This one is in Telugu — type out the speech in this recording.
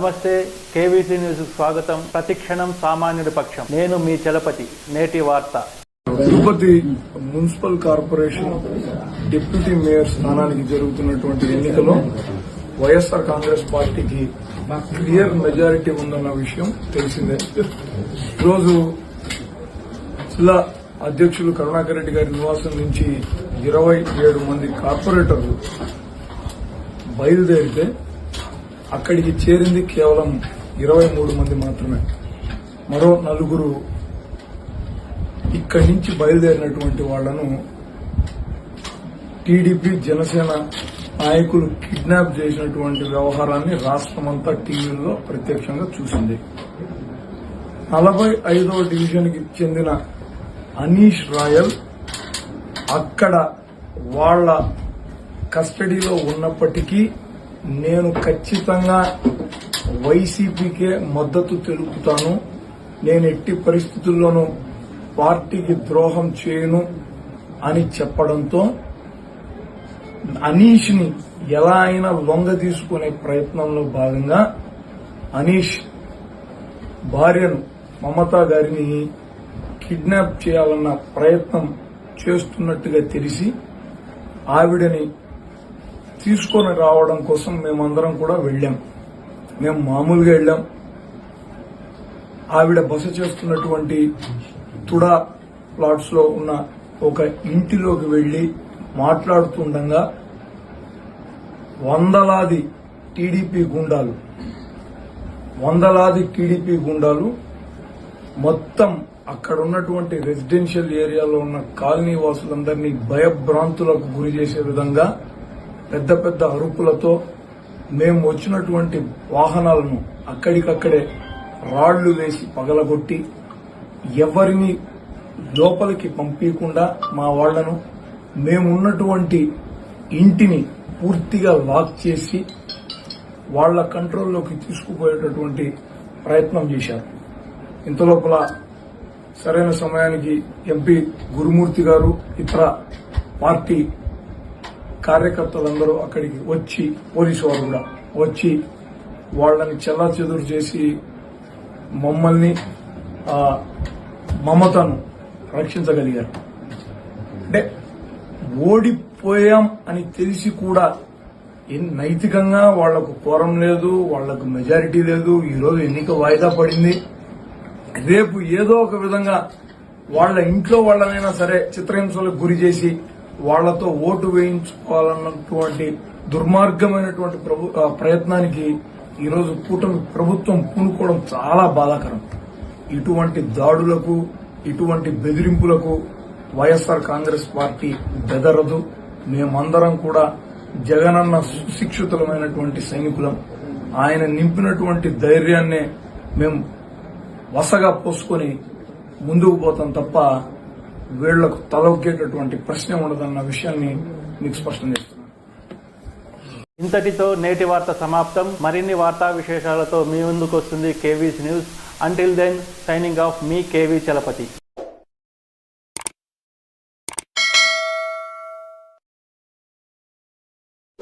నమస్తే, కేవీసీ న్యూస్ స్వాగతం. ప్రతిక్షణం సామాన్యుడి పక్షం. నేను మీ చలపతి. నేటి వార్త. Tirupati municipal corporation deputy mayor స్థానానికి జరుగుతున్నటువంటి ఎన్నికలో వైఎస్ఆర్ కాంగ్రెస్ పార్టీకి క్లియర్ మెజారిటీ ఉందన్న విషయం తెలిసిందే. ఈరోజు జిల్లా అధ్యక్షులు కరుణాకర్ రెడ్డి గారి నివాసం నుంచి 27 మంది కార్పొరేటర్లు బయలుదేరితే అక్కడికి చేరింది కేవలం 23 మంది మాత్రమే. మరో 4 ఇక్కడి నుంచి బయలుదేరినటువంటి వాళ్లను టీడీపీ జనసేన నాయకులు కిడ్నాప్ చేసినటువంటి వ్యవహారాన్ని రాష్ట్రమంతా టీవీల్లో ప్రత్యక్షంగా చూసింది. 45వ డివిజన్ కి చెందిన అనీష్ రాయల్ అక్కడ వాళ్ల కస్టడీలో ఉన్నప్పటికీ నేను ఖచ్చితంగా వైసీపీకే మద్దతు తెలుపుతాను, నేను ఎట్టి పరిస్థితుల్లోనూ పార్టీకి ద్రోహం చేయను అని చెప్పడంతో అనీష్ ని ఎలా అయినా లొంగ తీసుకునే ప్రయత్నంలో భాగంగా అనీష్ భార్యను మమతా గారిని కిడ్నాప్ చేయాలన్న ప్రయత్నం చేస్తున్నట్టుగా తెలిసి ఆవిడని తీసుకొని రావడం కోసం మేమందరం కూడా వెళ్లాం. మేము మామూలుగా వెళ్లాం. ఆవిడ బస చేస్తున్నటువంటి తుడా ప్లాట్స్ లో ఉన్న ఒక ఇంటిలోకి వెళ్లి మాట్లాడుతుండగా వందలాది టీడీపీ గుండాలు మొత్తం అక్కడ ఉన్నటువంటి రెసిడెన్షియల్ ఏరియాలో ఉన్న కాలనీ వాసులందరినీ భయభ్రాంతులకు గురి చేసే విధంగా పెద్ద పెద్ద అరుపులతో మేము వచ్చినటువంటి వాహనాలను అక్కడికక్కడే రాళ్లు వేసి పగలగొట్టి ఎవరిని లోపలికి పంపించకుండా మా వాళ్లను మేమున్నటువంటి ఇంటిని పూర్తిగా లాక్ చేసి వాళ్ల కంట్రోల్లోకి తీసుకుపోయేటటువంటి ప్రయత్నం చేశారు. ఇంతలోపల సరైన సమయానికి ఎంపీ గురుమూర్తి గారు ఇతర పార్టీ కార్యకర్తలందరూ అక్కడికి వచ్చి, పోలీసు వారు కూడా వచ్చి వాళ్లని చెల్లాచెదురు చేసి మమ్మల్ని మమతను రక్షించగలిగారు. అంటే ఓడిపోయాం అని తెలిసి కూడా నైతికంగా వాళ్లకు కోరం లేదు, వాళ్లకు మెజారిటీ లేదు. ఈరోజు ఎన్నిక వాయిదా పడింది. రేపు ఏదో ఒక విధంగా వాళ్ల ఇంట్లో వాళ్లనైనా సరే చిత్రహింసలకు గురి చేసి వాళ్లతో ఓటు వేయించుకోవాలన్నటువంటి దుర్మార్గమైనటువంటి ప్రయత్నానికి ఈరోజు కూటమి ప్రభుత్వం పూనుకోవడం చాలా బాధాకరం. ఇటువంటి దాడులకు, ఇటువంటి బెదిరింపులకు వైఎస్ఆర్ కాంగ్రెస్ పార్టీ బెదరదు. మేమందరం కూడా జగనన్న సుశిక్షితులమైనటువంటి సైనికులం. ఆయన నింపినటువంటి ధైర్యాన్నే మేము వసగా పోసుకొని ముందుకు పోతాం తప్ప వీళ్లకు తలొగ్గేటటువంటి ప్రశ్న ఉండదన్న విషయాన్ని మీకు స్పష్టం చేస్తున్నాను. ఇంతటితో నేటి వార్త సమాప్తం. మరిన్ని వార్తా విశేషాలతో మీ ముందుకు వస్తుంది KVC news. Until then, signing off, మీ కేవీ చలపతి.